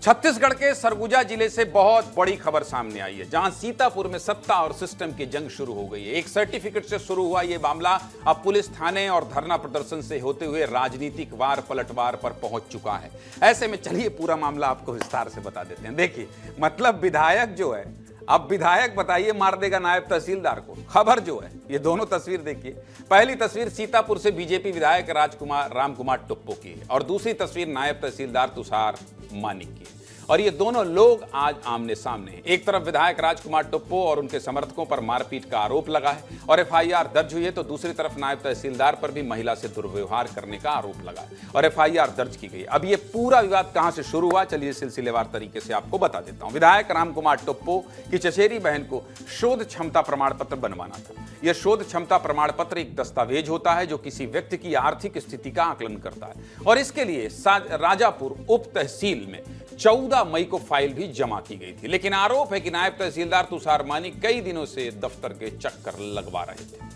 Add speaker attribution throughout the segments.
Speaker 1: छत्तीसगढ़ के सरगुजा जिले से बहुत बड़ी खबर सामने आई है, जहां सीतापुर में सत्ता और सिस्टम की जंग शुरू हो गई है। एक सर्टिफिकेट से शुरू हुआ यह मामला अब पुलिस थाने और धरना प्रदर्शन से होते हुए राजनीतिक वार पलटवार पर पहुंच चुका है। ऐसे में चलिए पूरा मामला आपको विस्तार से बता देते हैं। देखिए, मतलब विधायक जो है, अब विधायक बताइए मार देगा नायब तहसीलदार को। खबर जो है, ये दोनों तस्वीर देखिए। पहली तस्वीर सीतापुर से बीजेपी विधायक रामकुमार टोप्पो की है और दूसरी तस्वीर नायब तहसीलदार तुषार मानिक की है। और ये दोनों लोग आज आमने सामने हैं। एक तरफ विधायक रामकुमार टोप्पो और उनके समर्थकों पर मारपीट का आरोप लगा है और एफआईआर दर्ज हुई है, तो दूसरी तरफ नायब तहसीलदार पर भी महिला से दुर्व्यवहार करने का आरोप लगा है और एफआईआर दर्ज की गई। अब ये पूरा विवाद कहां से शुरू हुआ, चलिए सिलसिलेवार तरीके से आपको बता देता हूं। विधायक रामकुमार टोप्पो की चचेरी बहन को शोध क्षमता प्रमाण पत्र बनवाना था। यह शोध क्षमता प्रमाण पत्र एक दस्तावेज होता है जो किसी व्यक्ति की आर्थिक स्थिति का आकलन करता है और इसके लिए राजापुर उप तहसील में 14 मई को फाइल भी जमा की गई थी। लेकिन आरोप है कि नायब तहसीलदार तुषार मानिक कई दिनों से दफ्तर के चक्कर लगवा रहे थे।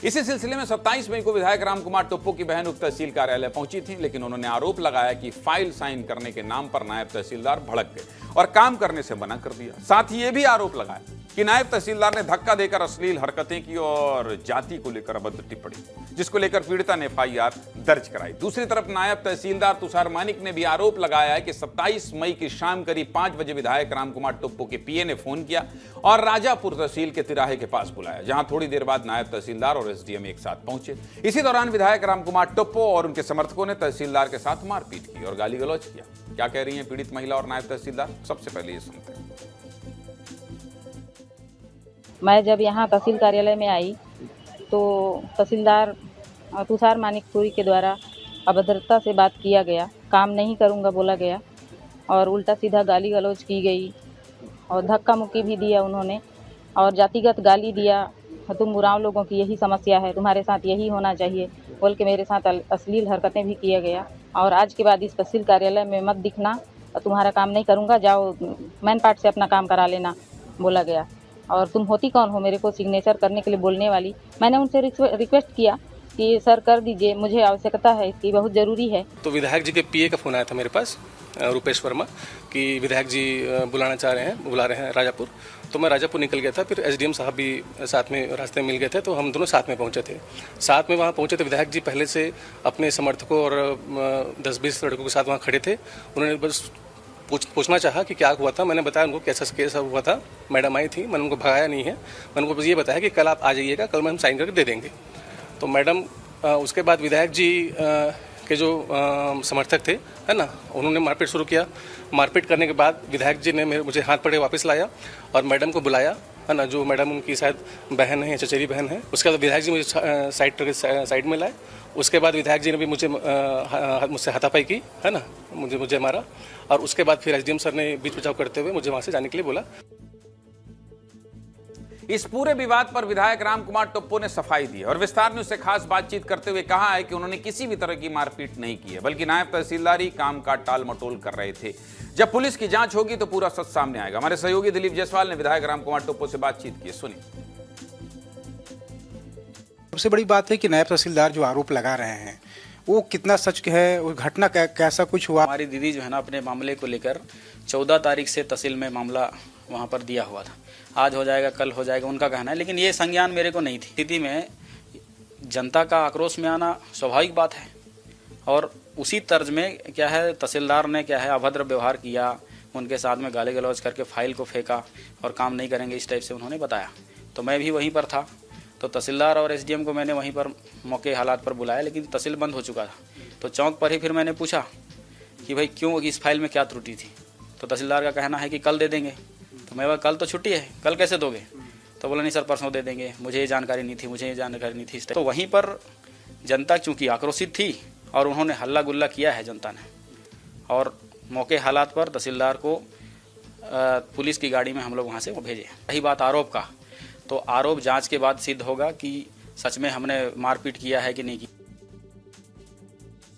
Speaker 1: इसी सिलसिले में 27 मई को विधायक रामकुमार टोप्पो की बहन उप तहसील कार्यालय पहुंची थी, लेकिन उन्होंने आरोप लगाया कि फाइल साइन करने के नाम पर नायब तहसीलदार भड़क गए और काम करने से मना कर दिया। साथ ही यह भी आरोप लगाया कि नायब तहसीलदार ने धक्का देकर अश्लील हरकतें की और जाति को लेकर अभद्र टिप्पणी, जिसको लेकर पीड़िता ने एफआईआर दर्ज कराई। दूसरी तरफ नायब तहसीलदार तुषार मानिक ने भी आरोप लगाया है कि 27 मई की शाम करीब 5 बजे विधायक रामकुमार टोप्पो के पीए ने फोन किया और राजापुर तहसील के तिराहे के पास बुलाया, जहां थोड़ी देर बाद नायब तहसीलदार और एसडीएम एक साथ पहुंचे। इसी दौरान विधायक रामकुमार टोप्पो और उनके समर्थकों ने तहसीलदार के साथ मारपीट की और गाली गलौज किया। क्या कह रही हैं पीड़ित महिला और नायब तहसीलदार, सबसे पहले ये सुनते हैं।
Speaker 2: मैं जब यहाँ तहसील कार्यालय में आई तो तहसीलदार तुषार मानिकपुरी के द्वारा अभद्रता से बात किया गया, काम नहीं करूँगा बोला गया और उल्टा सीधा गाली गलौज की गई और धक्का मुक्की भी दिया उन्होंने और जातिगत गाली दिया। तुम उरांव लोगों की यही समस्या है, तुम्हारे साथ यही होना चाहिए बोल के मेरे साथ अश्लील हरकतें भी किया गया। और आज के बाद इस तहसील कार्यालय में मत दिखना, तुम्हारा काम नहीं करूँगा, जाओ मैन पार्ट से अपना काम करा लेना बोला गया। और तुम होती कौन हो मेरे को सिग्नेचर करने के लिए बोलने वाली। मैंने उनसे रिक्वेस्ट किया कि सर कर दीजिए, मुझे आवश्यकता है, इसकी बहुत ज़रूरी है।
Speaker 3: तो विधायक जी के पीए का फ़ोन आया था मेरे पास, रूपेश वर्मा, कि विधायक जी बुला रहे हैं राजापुर। तो मैं राजापुर निकल गया था, फिर एसडीएम साहब भी साथ में रास्ते में मिल गए थे, तो हम दोनों साथ में पहुंचे थे। साथ में वहाँ पहुंचे तो विधायक जी पहले से अपने समर्थकों और 10-20 लड़कों के साथ वहाँ खड़े थे। उन्होंने बस पूछना चाहा कि क्या हुआ था। मैंने बताया उनको कैसा हुआ था। मैडम आई थी, मैंने उनको भगाया नहीं है, मैंने उनको बस ये बताया कि कल आप आ जाइएगा, कल मैं हम साइन करके दे देंगे। तो मैडम उसके बाद विधायक जी के जो समर्थक थे, है ना, उन्होंने मारपीट शुरू किया। मारपीट करने के बाद विधायक जी ने मुझे हाथ पकड़े वापस लाया और मैडम को बुलाया, है ना, जो मैडम उनकी शायद बहन है, चचेरी बहन है। उसके बाद विधायक जी मुझे साइड में लाए। उसके बाद विधायक जी ने भी मुझसे हाथापाई की, है ना, मुझे मारा और उसके बाद फिर एसडीएम सर ने बीच बचाव करते हुए मुझे वहाँ से जाने के लिए बोला।
Speaker 1: इस पूरे विवाद पर विधायक रामकुमार टोप्पो ने सफाई दी और विस्तार न्यूज से खास बातचीत करते हुए कहा है कि उन्होंने किसी भी तरह की मारपीट नहीं की है, बल्कि नायब तहसीलदार ही काम का टाल मटोल कर रहे थे। जब पुलिस की जांच होगी तो पूरा सच सामने आएगा। हमारे सहयोगी दिलीप जायसवाल ने विधायक रामकुमार टोप्पो से बातचीत की, सुनिए।
Speaker 4: सबसे बड़ी बात है कि नायब तहसीलदार जो आरोप लगा रहे हैं वो कितना सच है, वो घटना कैसा कुछ हुआ।
Speaker 5: हमारी दीदी जो है ना, अपने मामले को लेकर 14 तारीख से तहसील में मामला वहाँ पर दिया हुआ था। आज हो जाएगा, कल हो जाएगा, उनका कहना है, लेकिन ये संज्ञान मेरे को नहीं थी। स्थिति में जनता का आक्रोश में आना स्वाभाविक बात है और उसी तर्ज में क्या है, तहसीलदार ने क्या है अभद्र व्यवहार किया, उनके साथ में गाली गलौज करके फाइल को फेंका और काम नहीं करेंगे इस टाइप से उन्होंने बताया। तो मैं भी वहीं पर था, तो तहसीलदार और एसडीएम को मैंने वहीं पर मौके हालात पर बुलाया, लेकिन तहसील बंद हो चुका था। तो चौक पर ही फिर मैंने पूछा कि भाई क्यों, इस फाइल में क्या त्रुटि थी। तो तहसीलदार का कहना है कि कल दे देंगे। तो मैं बोला कल तो छुट्टी है, कल कैसे दोगे। तो बोला नहीं सर परसों दे देंगे, मुझे ये जानकारी नहीं थी, तो वहीं पर जनता चूँकि आक्रोशित थी और उन्होंने हल्ला गुल्ला किया है जनता ने, और मौके हालात पर तहसीलदार को पुलिस की गाड़ी में हम लोग वहाँ से भेजे। रही बात आरोप का, तो आरोप जांच के बाद सिद्ध होगा कि सच में हमने मारपीट किया है कि नहीं किया।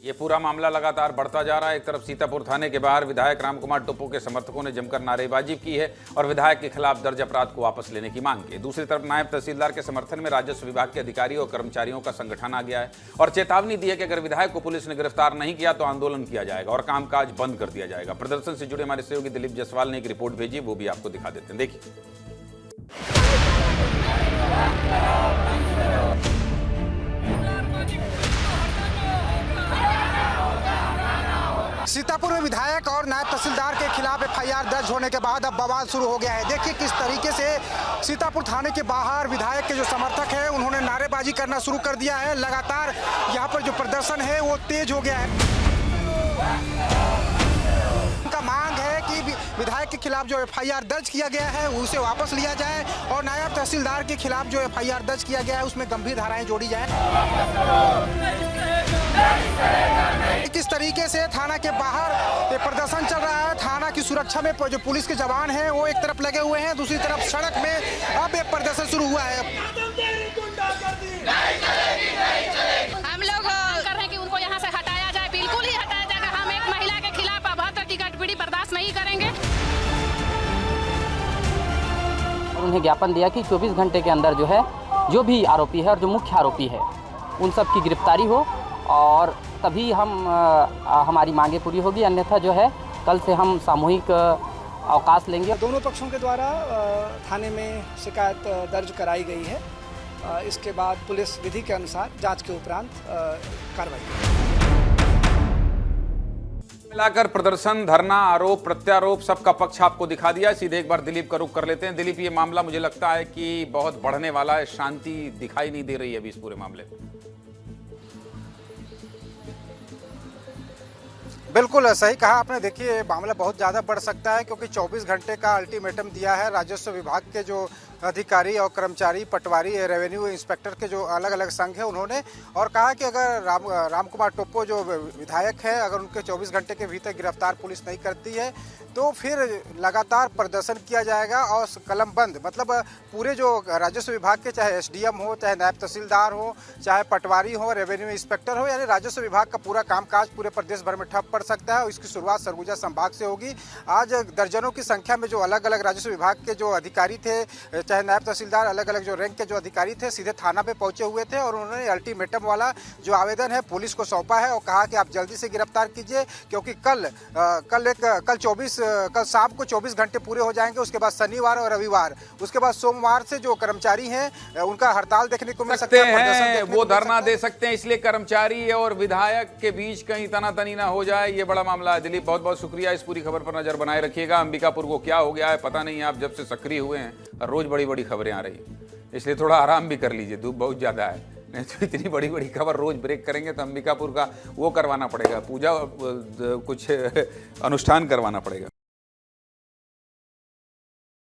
Speaker 1: ये पूरा मामला लगातार बढ़ता जा रहा है। एक तरफ सीतापुर थाने के बाहर विधायक रामकुमार टोप्पो के समर्थकों ने जमकर नारेबाजी की है और विधायक के खिलाफ दर्ज अपराध को वापस लेने की मांग की। दूसरी तरफ नायब तहसीलदार के समर्थन में राजस्व विभाग के अधिकारियों और कर्मचारियों का संगठन आ गया है और चेतावनी दी है कि अगर विधायक को पुलिस ने गिरफ्तार नहीं किया तो आंदोलन किया जाएगा और कामकाज बंद कर दिया जाएगा। प्रदर्शन से जुड़े हमारे सहयोगी दिलीप जायसवाल ने एक रिपोर्ट भेजी, वो भी आपको दिखा देते हैं, देखिए।
Speaker 4: सीतापुर में विधायक और नायब तहसीलदार के खिलाफ एफआईआर दर्ज होने के बाद अब बवाल शुरू हो गया है। देखिए किस तरीके से सीतापुर थाने के बाहर विधायक के जो समर्थक हैं उन्होंने नारेबाजी करना शुरू कर दिया है। लगातार यहाँ पर जो प्रदर्शन है वो तेज हो गया है। उनका मांग है कि विधायक के खिलाफ जो एफआईआर दर्ज किया गया है उसे वापस लिया जाए और नायब तहसीलदार के खिलाफ जो एफआईआर दर्ज किया गया है उसमें गंभीर धाराएं जोड़ी जाए। किस तरीके से थाना के बाहर ये प्रदर्शन चल रहा है। थाना की सुरक्षा में जो पुलिस के जवान हैं वो एक तरफ लगे हुए हैं, दूसरी तरफ सड़क में अब ये प्रदर्शन शुरू हुआ है।
Speaker 6: हम लोग कर रहे हैं कि उनको यहाँ से हटाया जाए, बिल्कुल ही हटाया जाएगा। हम एक महिला के खिलाफ अभद्र टिकटपिड़ी बर्दाश्त नहीं करेंगे।
Speaker 7: उन्हें ज्ञापन दिया कि 24 घंटे के अंदर जो है जो भी आरोपी है और जो मुख्य आरोपी है उन सब की गिरफ्तारी हो और तभी हमारी मांगे पूरी होगी, अन्यथा जो है कल से हम सामूहिक अवकाश लेंगे।
Speaker 8: दोनों पक्षों के द्वारा थाने में शिकायत दर्ज कराई गई है। इसके बाद पुलिस विधि के अनुसार जांच के उपरांत कार्रवाई
Speaker 1: मिलाकर प्रदर्शन, धरना, आरोप प्रत्यारोप सबका पक्ष आपको दिखा दिया। सीधे एक बार दिलीप का रुख कर लेते हैं। दिलीप, ये मामला मुझे लगता है कि बहुत बढ़ने वाला है, शांति दिखाई नहीं दे रही है अभी इस पूरे मामले में।
Speaker 4: बिल्कुल सही कहा आपने। देखिए मामला बहुत ज़्यादा बढ़ सकता है क्योंकि 24 घंटे का अल्टीमेटम दिया है राजस्व विभाग के जो अधिकारी और कर्मचारी, पटवारी, रेवेन्यू इंस्पेक्टर के जो अलग अलग संघ है उन्होंने, और कहा कि अगर रामकुमार टोप्पो जो विधायक है अगर उनके 24 घंटे के भीतर गिरफ्तार पुलिस नहीं करती है तो फिर लगातार प्रदर्शन किया जाएगा और कलम बंद, मतलब पूरे जो राजस्व विभाग के चाहे एसडीएम हो, चाहे नायब तहसीलदार हो, चाहे पटवारी हो, रेवेन्यू इंस्पेक्टर हो, यानी राजस्व विभाग का पूरा कामकाज पूरे प्रदेश भर में ठप पड़ सकता है। और इसकी शुरुआत सरगुजा संभाग से होगी। आज दर्जनों की संख्या में जो अलग अलग राजस्व विभाग के जो अधिकारी थे, चाहे नायब तहसीलदार, अलग अलग जो रैंक के जो अधिकारी थे, सीधे थाना पे पहुंचे हुए थे और उन्होंने अल्टीमेटम वाला जो आवेदन है पुलिस को सौंपा है और कहा कि आप जल्दी से गिरफ्तार कीजिए क्योंकि कल शाम को 24 घंटे पूरे हो जाएंगे। उसके बाद शनिवार और रविवार, उसके बाद सोमवार से जो कर्मचारी हैं उनका हड़ताल देखने को मिल सकता है,
Speaker 1: वो धरना दे सकते हैं। इसलिए कर्मचारी और विधायक के बीच कहीं तनातनी ना हो जाए, ये बड़ा मामला है। दिलीप, बहुत बहुत शुक्रिया। इस पूरी खबर पर नजर बनाए रखिएगा। अंबिकापुर को क्या हो गया है पता नहीं, आप जब से सक्रिय हुए हैं रोज बड़ी बड़ी खबरें आ रही, इसलिए थोड़ा आराम भी कर लीजिए, धूप बहुत ज्यादा है। नहीं तो इतनी बड़ी बड़ी खबर रोज ब्रेक करेंगे तो अंबिकापुर का वो करवाना पड़ेगा, पूजा कुछ अनुष्ठान करवाना पड़ेगा।